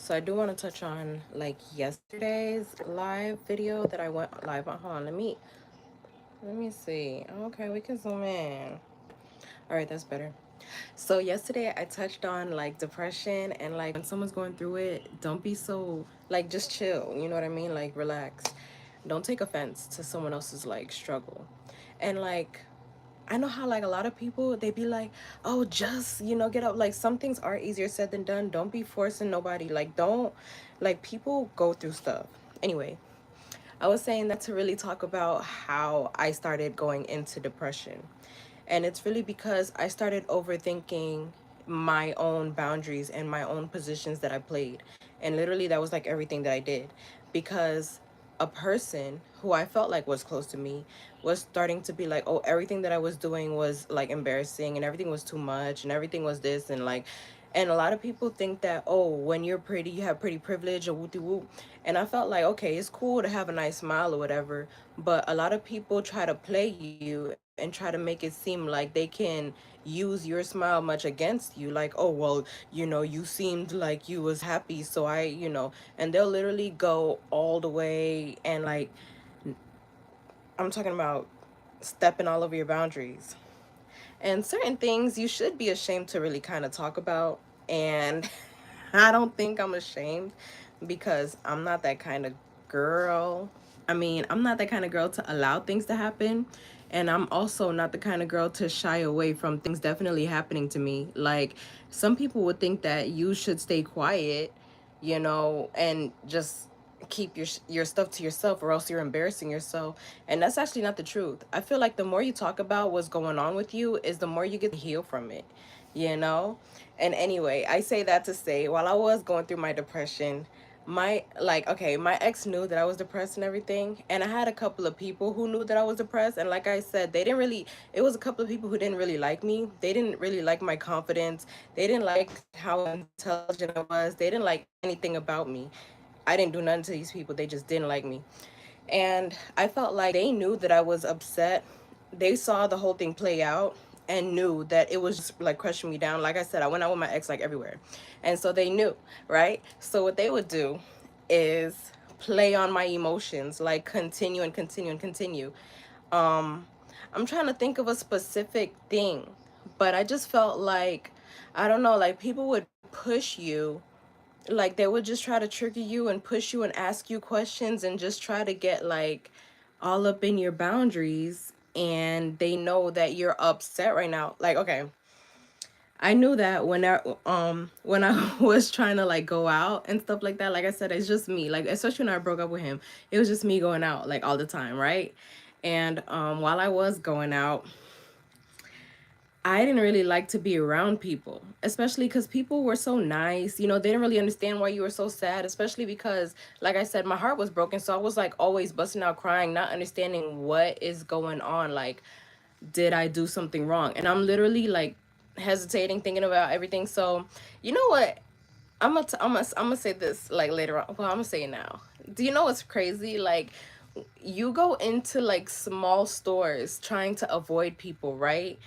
So I do want to touch on like yesterday's live video that I went live on. Hold on, let me see. Okay, we can zoom in. All right, that's better. So yesterday I touched on like depression and like when someone's going through it, don't be so like just chill. You know what I mean? Like relax. Don't take offense to someone else's like struggle. And like I know how like a lot of people they be like, "Oh, just, get up." Like some things are easier said than done. Don't be forcing nobody. Like don't like people go through stuff. Anyway, I was saying that to really talk about how I started going into depression. And it's really because I started overthinking my own boundaries and my own positions that I played. And literally, that was like everything that I did. Because a person who I felt like was close to me was starting to be like, oh, everything that I was doing was like embarrassing and everything was too much and everything was this and like, and a lot of people think that, oh, when you're pretty, you have pretty privilege or whoop whoop. And I felt like, okay, it's cool to have a nice smile or whatever, but a lot of people try to play you and try to make it seem like they can use your smile much against you. Like, oh, well, you seemed like you was happy, so and they'll literally go all the way and like, I'm talking about stepping all over your boundaries. And certain things you should be ashamed to really kind of talk about. And I don't think I'm ashamed because I'm not that kind of girl. I mean, I'm not that kind of girl to allow things to happen. And I'm also not the kind of girl to shy away from things definitely happening to me. Like, some people would think that you should stay quiet, and just keep your stuff to yourself or else you're embarrassing yourself. And that's actually not the truth. I feel like the more you talk about what's going on with you is the more you get to heal from it, you know? And anyway, I say that to say while I was going through my depression, my ex knew that I was depressed and everything, and I had a couple of people who knew that I was depressed, and like I said, they didn't really, it was a couple of people who didn't really like me. They didn't really like my confidence. They didn't like how intelligent I was. They didn't like anything about me. I didn't do nothing to these people. They just didn't like me. And I felt like they knew that I was upset. They saw the whole thing play out and knew that it was just like crushing me down. Like I said, I went out with my ex like everywhere. And so they knew, right? So what they would do is play on my emotions, like continue and continue and continue. Um, I'm trying to think of a specific thing, but I just felt like, I don't know, like people would push you, like they would just try to trigger you and push you and ask you questions and just try to get like all up in your boundaries, and they know that you're upset right now. Like, okay, I knew that when I was trying to like go out and stuff like that. Like I said, it's just me. Like especially when I broke up with him, it was just me going out like all the time, right? And while I was going out, I didn't really like to be around people, especially because people were so nice. They didn't really understand why you were so sad, especially because, like I said, my heart was broken. So I was like always busting out crying, not understanding what is going on. Like, did I do something wrong? And I'm literally like hesitating, thinking about everything. So, you know what? I'm gonna say this like later on. Well, I'm gonna say it now. Do you know what's crazy? Like, you go into like small stores trying to avoid people, right?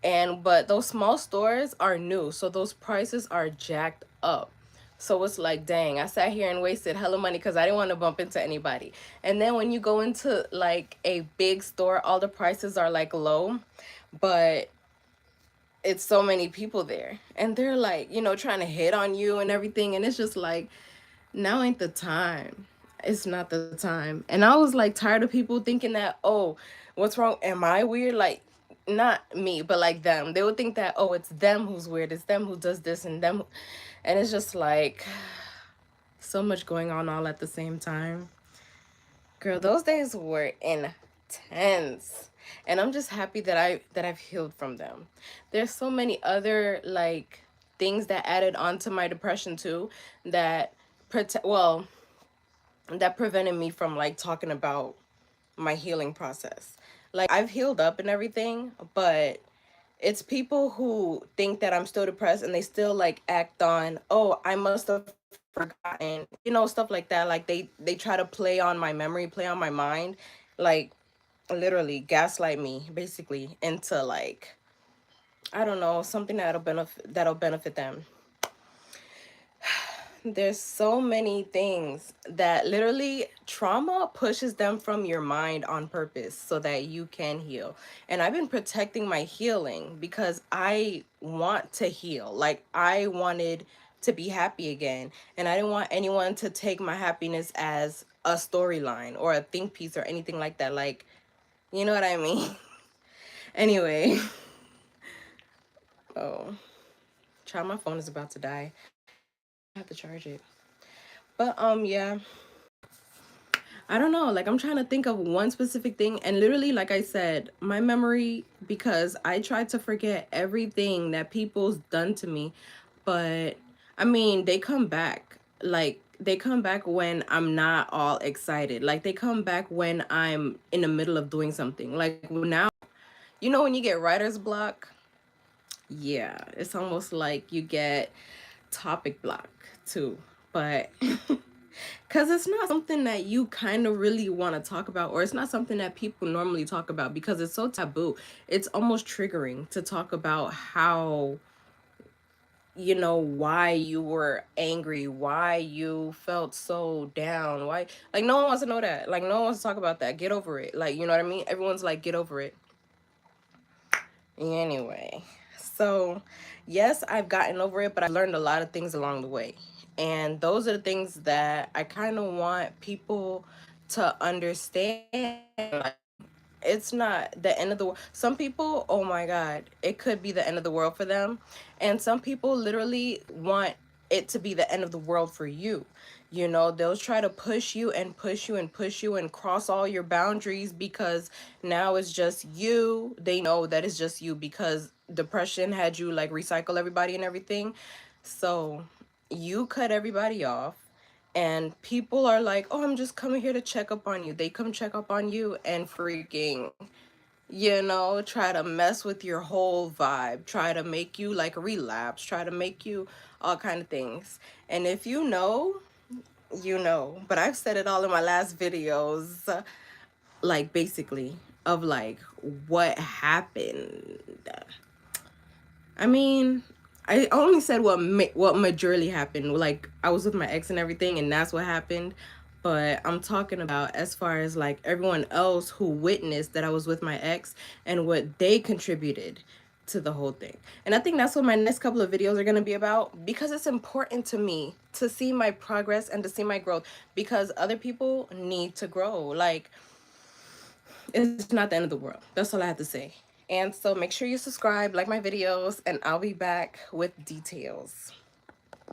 And but those small stores are new, so those prices are jacked up. So it's like, dang, I sat here and wasted hella money because I didn't want to bump into anybody. And then when you go into like a big store, all the prices are like low, but it's so many people there. And they're like, trying to hit on you and everything. And it's just like, now ain't the time. It's not the time. And I was like tired of people thinking that, oh, what's wrong? Am I weird? Like, not me, but like them. They would think that, oh, it's them who's weird. It's them who does this and them. And it's just like so much going on all at the same time. Girl, those days were intense. And I'm just happy that I've healed from them. There's so many other like things that added on to my depression too that that prevented me from like talking about my healing process. Like I've healed up and everything, but it's people who think that I'm still depressed and they still like act on, oh, I must have forgotten, stuff like that. Like they try to play on my memory, play on my mind, like literally gaslight me basically into like, I don't know, something that'll benefit them. there's so many things that literally trauma pushes them from your mind on purpose so that you can heal. And I've been protecting my healing because I want to heal. Like, I wanted to be happy again, and I didn't want anyone to take my happiness as a storyline or a think piece or anything like that. Like, you know what I mean? Anyway, oh, child, my phone is about to die. I have to charge it. But yeah, I don't know. Like, I'm trying to think of one specific thing. And literally, like I said, my memory, because I tried to forget everything that people's done to me. But I mean, they come back. Like, they come back when I'm not all excited. Like, they come back when I'm in the middle of doing something. Like, now, you know, when you get writer's block, yeah, it's almost like you get topic block too. But because it's not something that you kind of really want to talk about, or it's not something that people normally talk about because it's so taboo. It's almost triggering to talk about how, you know, why you were angry, why you felt so down, why, like, no one wants to know that. Like, no one wants to talk about that. Get over it. Like, you know what I mean? Everyone's like, get over it. Anyway, so yes, I've gotten over it, but I've learned a lot of things along the way. And those are the things that I kind of want people to understand. Like, it's not the end of the world. Some people, oh my God, it could be the end of the world for them. And some people literally want it to be the end of the world for you. You know, they'll try to push you and push you and push you and cross all your boundaries because now it's just you. They know that it's just you because depression had you like recycle everybody and everything. So you cut everybody off, and people are like, oh, I'm just coming here to check up on you. They come check up on you and freaking, you know, try to mess with your whole vibe, try to make you like relapse, try to make you all kind of things. And if you know, you know. But I've said it all in my last videos, like, basically, of like what happened. I mean, I only said what majorly happened. Like, I was with my ex and everything, and that's what happened. But I'm talking about as far as like everyone else who witnessed that I was with my ex and what they contributed to the whole thing. And I think that's what my next couple of videos are going to be about, because it's important to me to see my progress and to see my growth, because other people need to grow. Like, it's not the end of the world. That's all I have to say. And so make sure you subscribe, like my videos, and I'll be back with details.